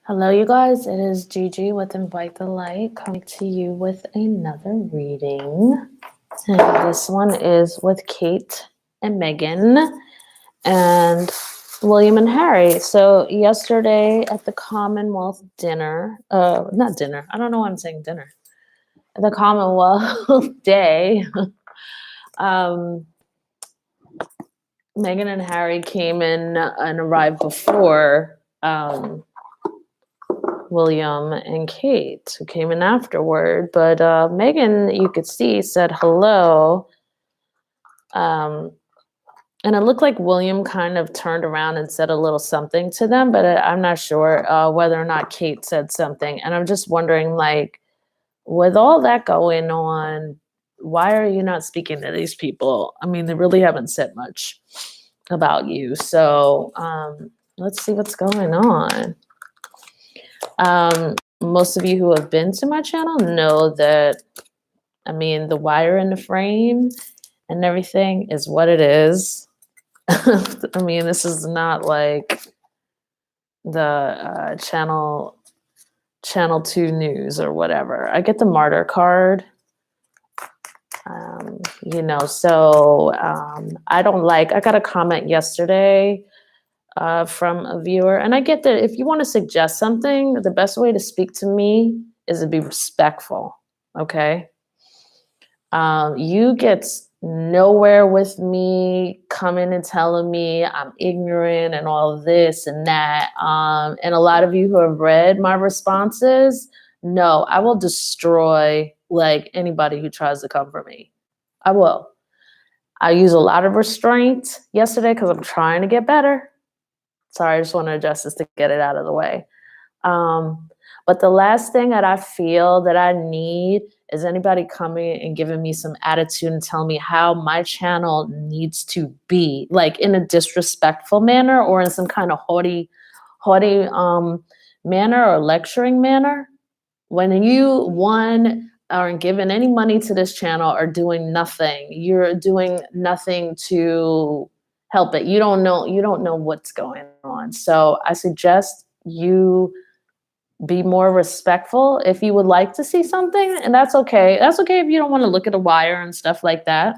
Hello, you guys. It is Gigi with Invite the Light coming to you with another reading. And this one is with Kate and Meghan and William and Harry. So, yesterday at the Commonwealth dinner, not dinner, I don't know why I'm saying dinner, at the Commonwealth Day, um, Meghan and Harry came in and arrived before. William and Kate, who came in afterward. But Meghan, you could see, said hello. And it looked like William kind of turned around and said a little something to them, but I'm not sure whether or not Kate said something. And I'm just wondering, like, with all that going on, why are you not speaking to these people? I mean, they really haven't said much about you. So let's see what's going on. Most of you who have been to my channel know that, I mean, the wire in the frame and everything is what it is. I mean, this is not like the channel 2 news or whatever. I get the martyr card, so I don't like, I got a comment yesterday from a viewer. And I get that if you want to suggest something, the best way to speak to me is to be respectful. Okay. You get nowhere with me coming and telling me I'm ignorant and all of this and that. And a lot of you who have read my responses, no, I will destroy like anybody who tries to come for me. I will. I use a lot of restraint yesterday because I'm trying to get better. Sorry, I just want to adjust this to get it out of the way. But the last thing that I feel that I need is anybody coming and giving me some attitude and telling me how my channel needs to be, like in a disrespectful manner or in some kind of haughty manner or lecturing manner. When you, one, aren't giving any money to this channel or doing nothing, you're doing nothing to help it. You don't know what's going on. So I suggest you be more respectful if you would like to see something, and that's okay. That's okay if you don't want to look at a wire and stuff like that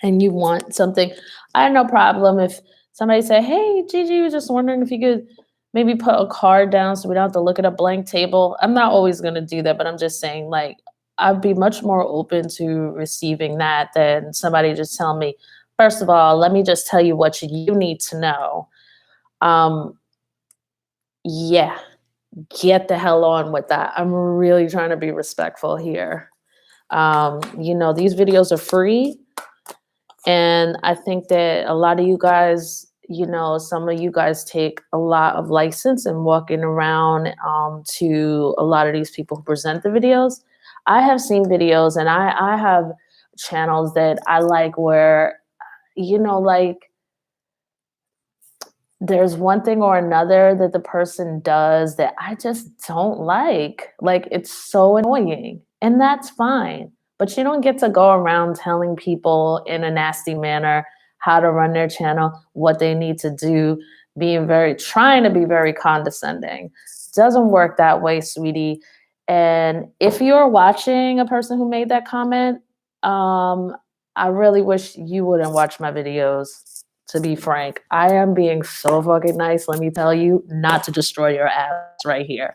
and you want something. I have no problem if somebody say, hey, Gigi, was just wondering if you could maybe put a card down so we don't have to look at a blank table. I'm not always going to do that, but I'm just saying, like, I'd be much more open to receiving that than somebody just telling me, first of all, let me just tell you what you need to know. Yeah, get the hell on with that. I'm really trying to be respectful here. These videos are free. And I think that a lot of you guys, some of you guys take a lot of license in walking around to a lot of these people who present the videos. I have seen videos and I have channels that I like where, like, there's one thing or another that the person does that I just don't like. Like, it's so annoying, and that's fine. But you don't get to go around telling people in a nasty manner how to run their channel, what they need to do, trying to be very condescending. Doesn't work that way, sweetie. And if you're watching a person who made that comment, I really wish you wouldn't watch my videos. To be frank, I am being so fucking nice, let me tell you, not to destroy your ass right here.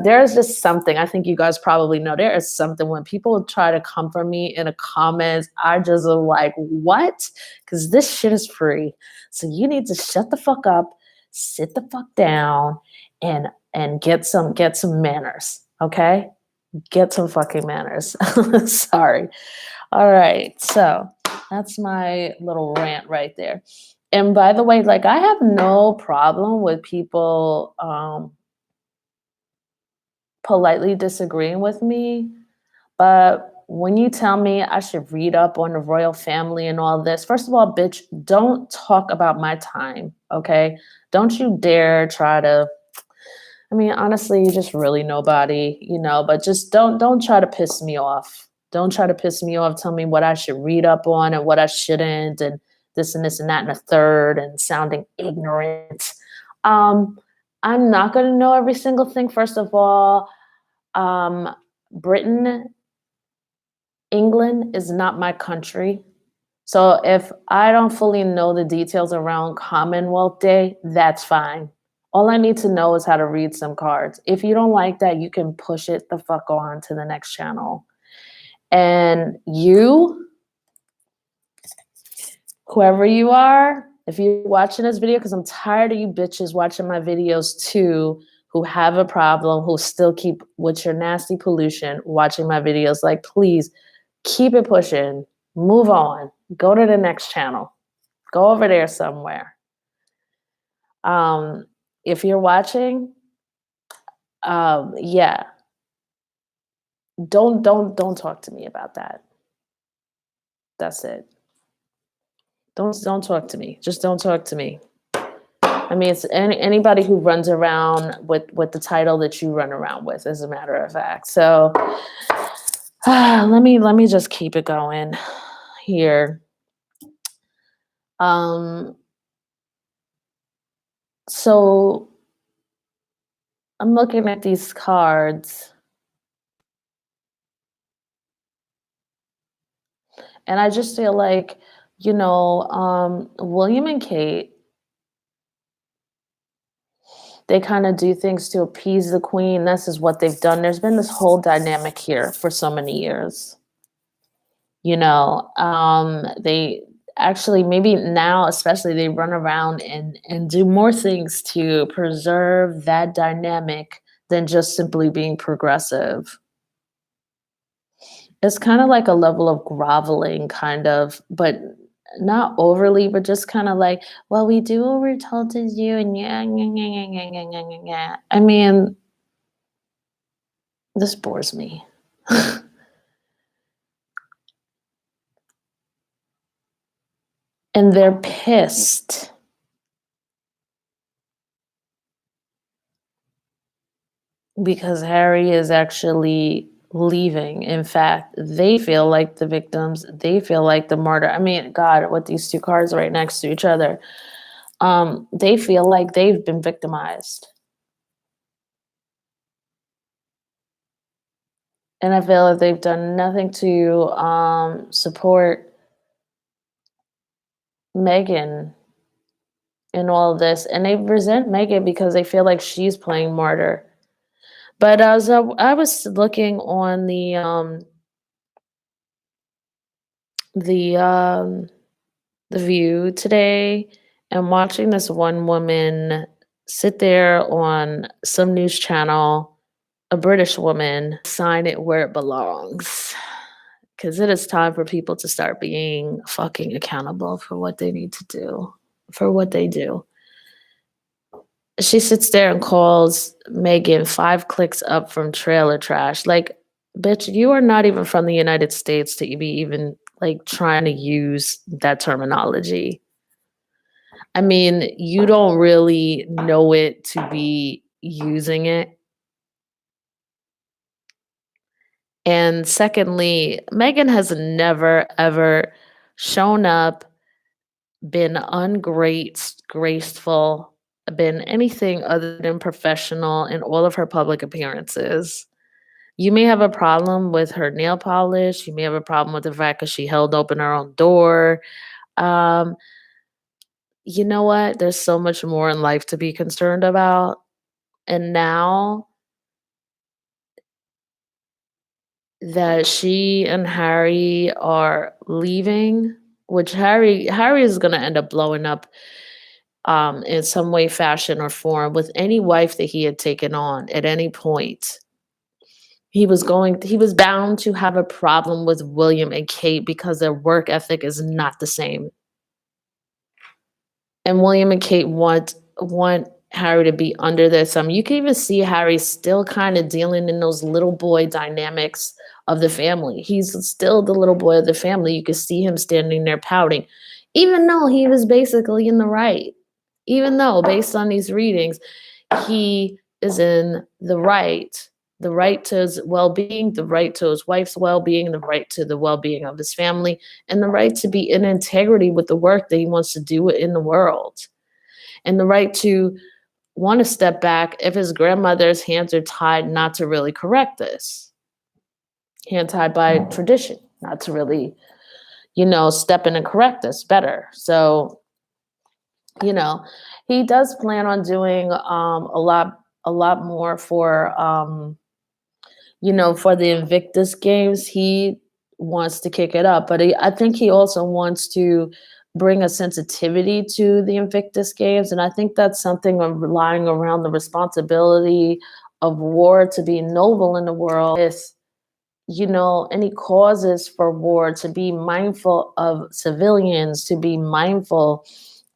There's just something, I think you guys probably know, there is something when people try to come for me in a comment, I just am like, what? Because this shit is free. So you need to shut the fuck up, sit the fuck down, and get some manners, okay? Get some fucking manners. Sorry. All right, so that's my little rant right there. And by the way, like, I have no problem with people politely disagreeing with me, but when you tell me I should read up on the royal family and all this, first of all, bitch, don't talk about my time, okay? Don't you dare try to, I mean, honestly, you're just really nobody, but just don't try to piss me off. Don't try to piss me off. Tell me what I should read up on and what I shouldn't, and this and this and that and a third, and sounding ignorant. I'm not gonna know every single thing. First of all, um, Britain, England is not my country. So if I don't fully know the details around Commonwealth Day, that's fine. All I need to know is how to read some cards. If you don't like that, you can push it the fuck on to the next channel. And you, whoever you are, if you're watching this video, because I'm tired of you bitches watching my videos too, who have a problem, who still keep with your nasty pollution watching my videos, like, please keep it pushing, move on, go to the next channel, go over there somewhere. Um, if you're watching, yeah, don't talk to me about that. That's it. Don't talk to me. Just don't talk to me. I mean, it's anybody who runs around with the title that you run around with, as a matter of fact. So let me just keep it going here. Um, so I'm looking at these cards, and I just feel like, William and Kate, they kind of do things to appease the queen. This is what they've done. There's been this whole dynamic here for so many years. They actually, maybe now especially, they run around and do more things to preserve that dynamic than just simply being progressive. It's kind of like a level of groveling, kind of, but not overly, but just kind of like, well, we do what we're told to do, and yeah, yeah, yeah, yeah, yeah, yeah, yeah, yeah, yeah. I mean, this bores me. And they're pissed because Harry is actually leaving. In fact, they feel like the victims, they feel like the martyr. I mean, God, with these two cards right next to each other, they feel like they've been victimized. And I feel like they've done nothing to support Meghan in all of this. And they resent Meghan because they feel like she's playing martyr. But as I was looking on the um, the View today and watching this one woman sit there on some news channel, a British woman, sign it where it belongs. Because it is time for people to start being fucking accountable for what they need to do, for what they do. She sits there and calls Meghan 5 clicks up from trailer trash. Like, bitch, you are not even from the United States to be even like trying to use that terminology. I mean, you don't really know it to be using it. And secondly, Meghan has never ever shown up, been graceful, been anything other than professional in all of her public appearances. You may have a problem with her nail polish. You may have a problem with the fact that she held open her own door. Um, you know what? There's so much more in life to be concerned about. And now that she and Harry are leaving, which Harry is going to end up blowing up in some way, fashion, or form with any wife that he had taken on at any point. He was bound to have a problem with William and Kate because their work ethic is not the same. And William and Kate want Harry to be under this. You can even see Harry still kind of dealing in those little boy dynamics of the family. He's still the little boy of the family. You can see him standing there pouting, even though he was basically in the right. Even though, based on these readings, he is in the right to his well-being, the right to his wife's well-being, the right to the well-being of his family, and the right to be in integrity with the work that he wants to do in the world, and the right to want to step back if his grandmother's hands are tied not to really correct this. Hand tied by tradition, not to really, step in and correct this better. So, you know, he does plan on doing a lot more for the Invictus Games. He wants to kick it up, but I think he also wants to bring a sensitivity to the Invictus Games, and I think that's something of relying around the responsibility of war to be noble in the world is, any causes for war, to be mindful of civilians, to be mindful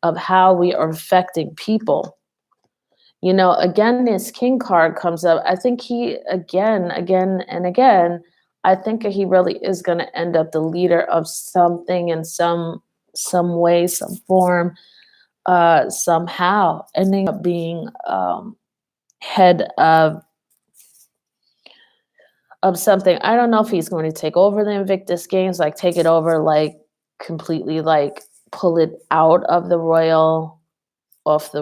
of how we are affecting people. Again, this king card comes up. I think he, again, and again, I think he really is going to end up the leader of something in some way, some form, somehow, ending up being head of something. I don't know if he's going to take over the Invictus Games, like take it over, like completely, like pull it off the royal, out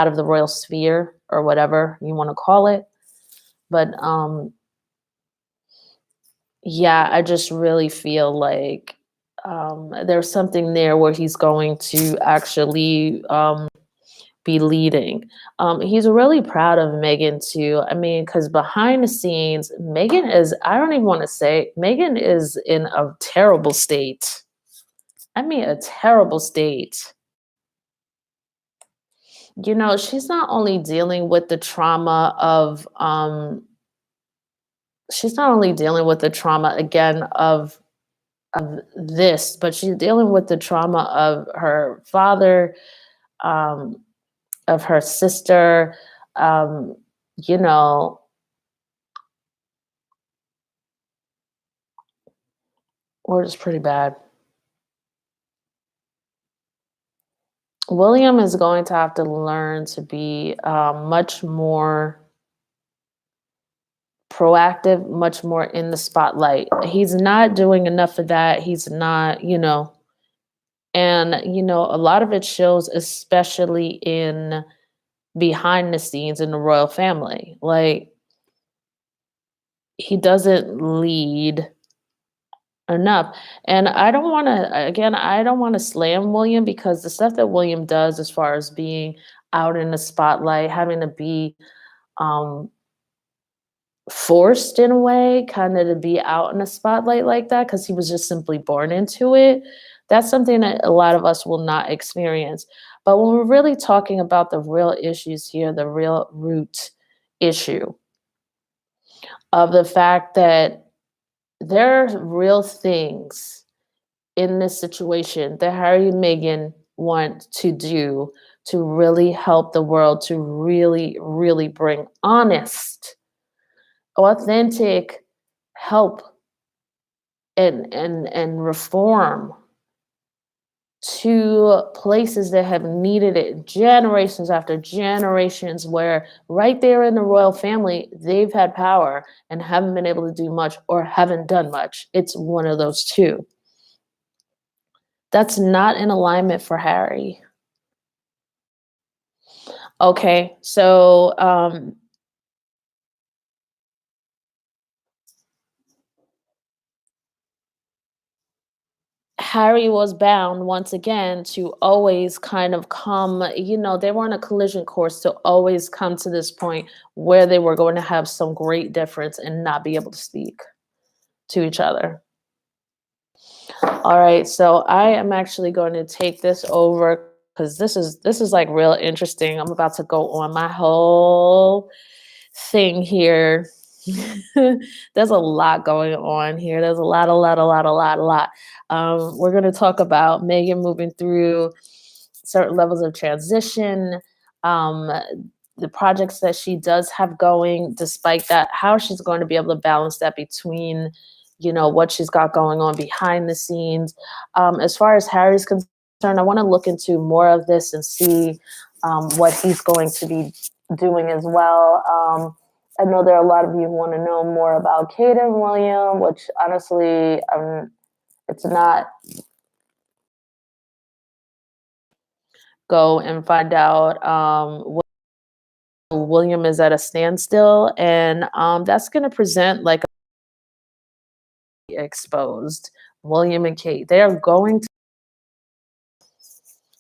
of the royal sphere or whatever you want to call it. But yeah, I just really feel like there's something there where he's going to actually be leading. He's really proud of Meghan too. I mean, because behind the scenes, Meghan is, I don't even want to say, Meghan is in a terrible state. I mean, a terrible state. She's not only dealing with the trauma of, she's not only dealing with the trauma again of this, but she's dealing with the trauma of her father, um, of her sister, um, you know, or it's pretty bad. William is going to have to learn to be much more proactive, much more in the spotlight. He's not doing enough of that. He's not, and a lot of it shows, especially in behind the scenes in the royal family. Like he doesn't lead enough. And I don't want to slam William because the stuff that William does as far as being out in the spotlight, having to be um forced in a way, kind of to be out in the spotlight like that because he was just simply born into it. That's something that a lot of us will not experience. But when we're really talking about the real issues here, the real root issue of the fact that there are real things in this situation that Harry and Meghan want to do to really help the world, to really, really bring honest, authentic help and reform to places that have needed it generations after generations, where right there in the royal family they've had power and haven't been able to do much or haven't done much. It's one of those two. That's not in alignment for Harry. Okay, so Harry was bound once again to always kind of come, they were on a collision course to always come to this point where they were going to have some great difference and not be able to speak to each other. All right, so I am actually going to take this over because this is like real interesting. I'm about to go on my whole thing here. There's a lot going on here. There's a lot. We're going to talk about Meghan moving through certain levels of transition, um, the projects that she does have going, despite that, how she's going to be able to balance that between, what she's got going on behind the scenes. As far as Harry's concerned, I want to look into more of this and see what he's going to be doing as well. I know there are a lot of you who want to know more about Kate and William, which honestly, it's not go and find out William is at a standstill, and that's going to present like exposed. William and Kate, they are going to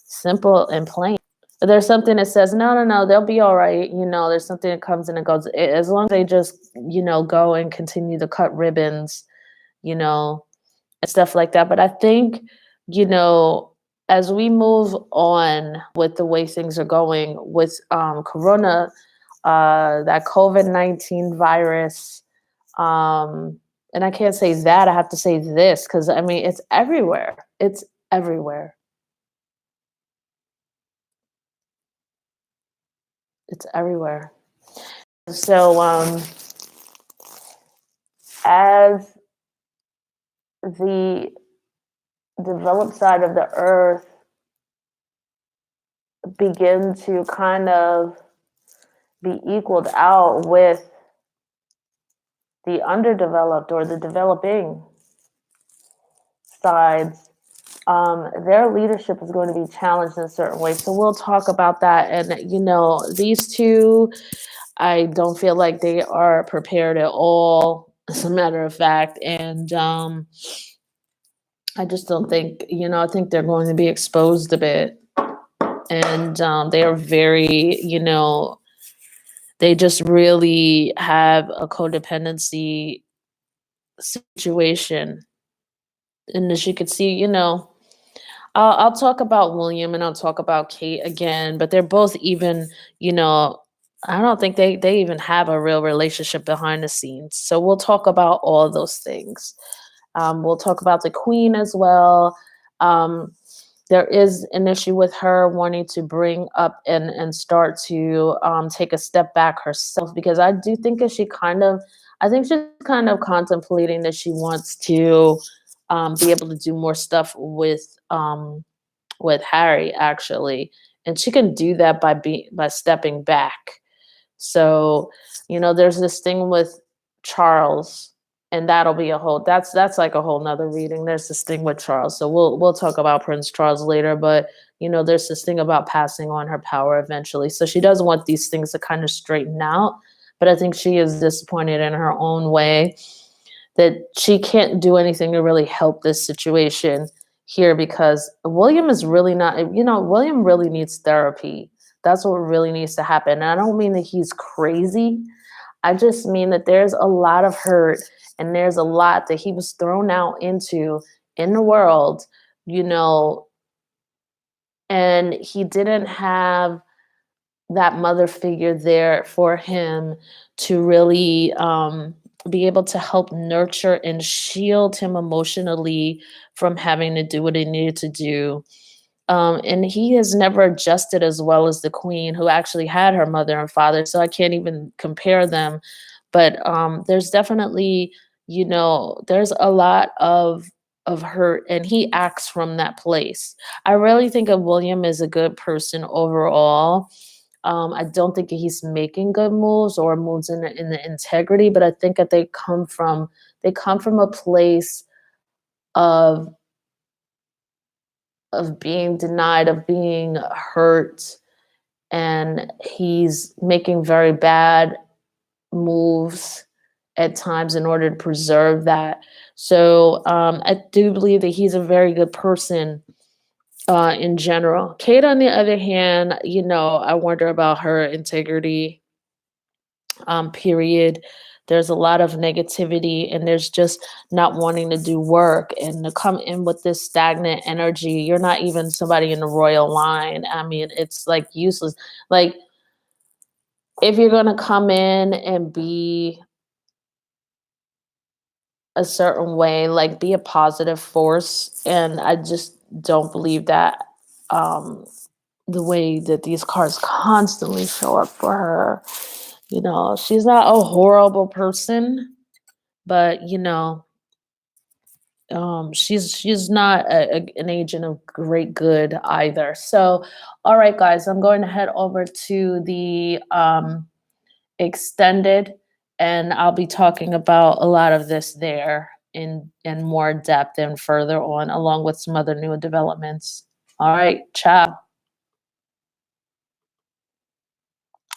simple and plain. But there's something that says, no, no, no, they'll be all right. There's something that comes and it goes. As long as they just, go and continue to cut ribbons, you know, and stuff like that. But I think, you know, as we move on with the way things are going with Corona, that COVID-19 virus, um, and I can't say that, I have to say this because I mean, it's everywhere. It's everywhere. It's everywhere. So, as the developed side of the earth begin to kind of be equaled out with the underdeveloped or the developing sides, their leadership is going to be challenged in a certain way. So we'll talk about that. And, these two, I don't feel like they are prepared at all, as a matter of fact. And I just don't think, I think they're going to be exposed a bit. And they are very, they just really have a codependency situation. And as you could see, I'll talk about William and I'll talk about Kate again, but they're both even, you know, I don't think they even have a real relationship behind the scenes. So we'll talk about all those things. We'll talk about the Queen as well. Um, there is an issue with her wanting to bring up and start to take a step back herself because I do think that I think she's kind of contemplating that she wants to be able to do more stuff with Harry actually, and she can do that by stepping back. So, there's this thing with Charles, and that'll be that's like a whole nother reading. There's this thing with Charles. So we'll talk about Prince Charles later, but there's this thing about passing on her power eventually. So she does want these things to kind of straighten out. But I think she is disappointed in her own way that she can't do anything to really help this situation here because William is really not, William really needs therapy. That's what really needs to happen. And I don't mean that he's crazy. I just mean that there's a lot of hurt and there's a lot that he was thrown out into in the world, you know, and he didn't have that mother figure there for him to really be able to help nurture and shield him emotionally from having to do what he needed to do. And he has never adjusted as well as the Queen, who actually had her mother and father. So I can't even compare them. But there's definitely, there's a lot of hurt, and he acts from that place. I really think of William as a good person overall. I don't think he's making good moves or moves in the integrity, but I think that they come from a place of being denied, of being hurt, and he's making very bad moves at times in order to preserve that. So I do believe that he's a very good person in general. Kate, on the other hand, I wonder about her integrity, period. There's a lot of negativity and there's just not wanting to do work and to come in with this stagnant energy. You're not even somebody in the royal line. I mean, it's like useless. Like, if you're going to come in and be a certain way, like be a positive force. And I just don't believe that the way that these cards constantly show up for her. She's not a horrible person, but she's not an agent of great good either. So, all right, guys, I'm going to head over to the extended, and I'll be talking about a lot of this there in more depth and further on, along with some other new developments. All right, ciao.